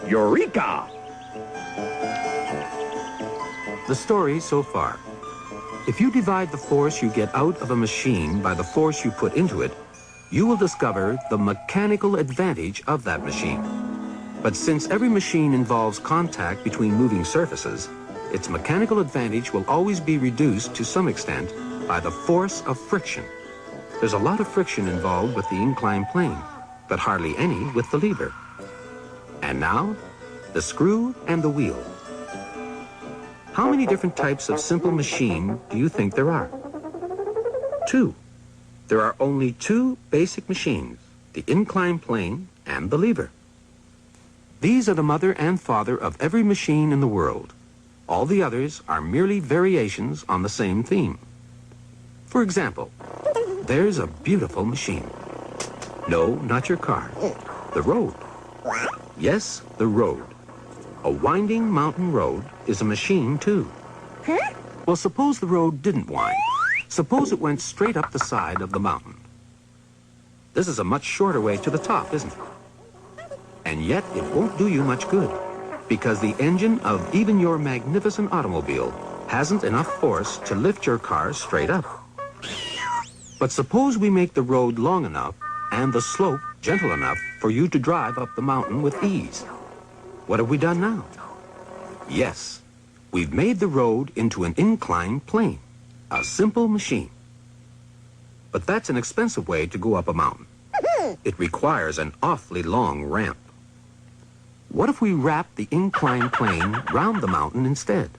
Eureka! The story so far. If you divide the force you get out of a machine by the force you put into it, you will discover the mechanical advantage of that machine. But since every machine involves contact between moving surfaces, its mechanical advantage will always be reduced to some extent by the force of friction. There's a lot of friction involved with the inclined plane, but hardly any with the lever. And now, the screw and the wheel. How many different types of simple machine do you think there are? 2. There are only 2 basic machines, the inclined plane and the lever. These are the mother and father of every machine in the world. All the others are merely variations on the same theme. For example, there's a beautiful machine. No, not your car. The road. Yes, the road. A winding mountain road is a machine, too. Huh? Well, suppose the road didn't wind. Suppose it went straight up the side of the mountain. This is a much shorter way to the top, isn't it? And yet, it won't do you much good, because the engine of even your magnificent automobile hasn't enough force to lift your car straight up. But suppose we make the road long enough and the slope gentle enough for you to drive up the mountain with ease. What have we done now? Yes, we've made the road into an inclined plane, a simple machine. But that's an expensive way to go up a mountain. It requires an awfully long ramp. What if we wrap the inclined plane round the mountain instead?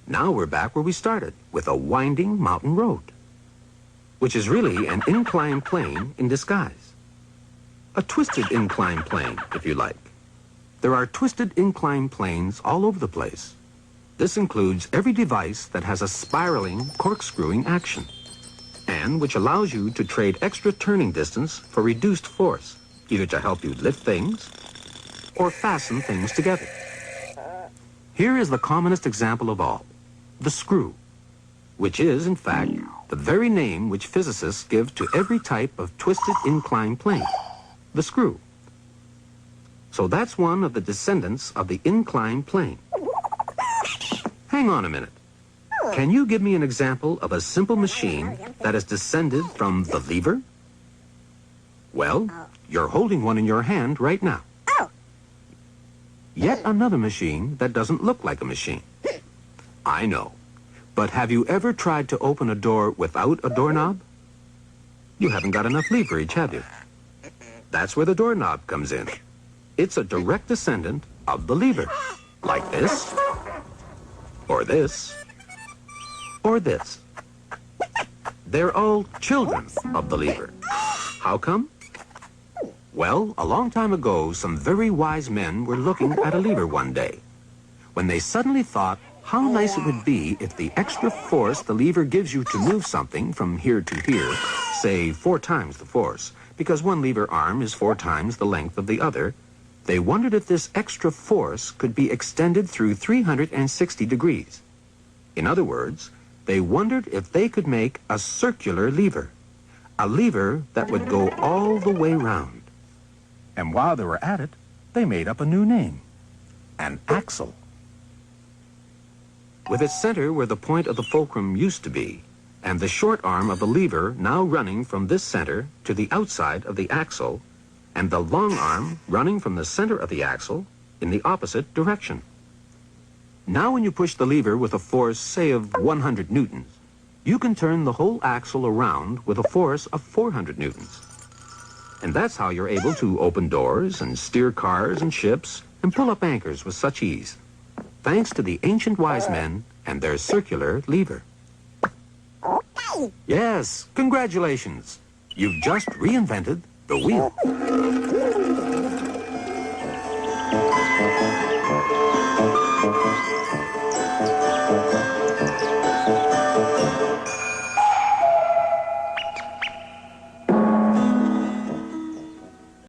Now we're back where we started, with a winding mountain road, which is really an inclined plane in disguise. A twisted inclined plane, if you like. There are twisted inclined planes all over the place. This includes every device that has a spiraling, corkscrewing action, and which allows you to trade extra turning distance for reduced force, either to help you lift things or fasten things together. Here is the commonest example of all, the screw, which is, in fact, the very name which physicists give to every type of twisted inclined plane, the screw. So that's one of the descendants of the inclined plane. Hang on a minute. Can you give me an example of a simple machine that is descended from the lever? Well, you're holding one in your hand right now. Yet another machine that doesn't look like a machine. I know. But have you ever tried to open a door without a doorknob? You haven't got enough leverage, have you? That's where the doorknob comes in. It's a direct descendant of the lever, like this, or this, or this. They're all children of the lever. How come? Well, a long time ago, some very wise men were looking at a lever one day, when they suddenly thought how nice it would be if the extra force the lever gives you to move something from here to here, say 4 times the force, because one lever arm is 4 times the length of the other, they wondered if this extra force could be extended through 360 degrees. In other words, they wondered if they could make a circular lever, a lever that would go all the way round. And while they were at it, they made up a new name, an axle. With its center where the point of the fulcrum used to be, and the short arm of the lever now running from this center to the outside of the axle, and the long arm running from the center of the axle in the opposite direction. Now when you push the lever with a force, say, of 100 newtons, you can turn the whole axle around with a force of 400 newtons. And that's how you're able to open doors and steer cars and ships and pull up anchors with such ease, thanks to the ancient wise men and their circular lever. Yes, congratulations. You've just reinvented the wheel.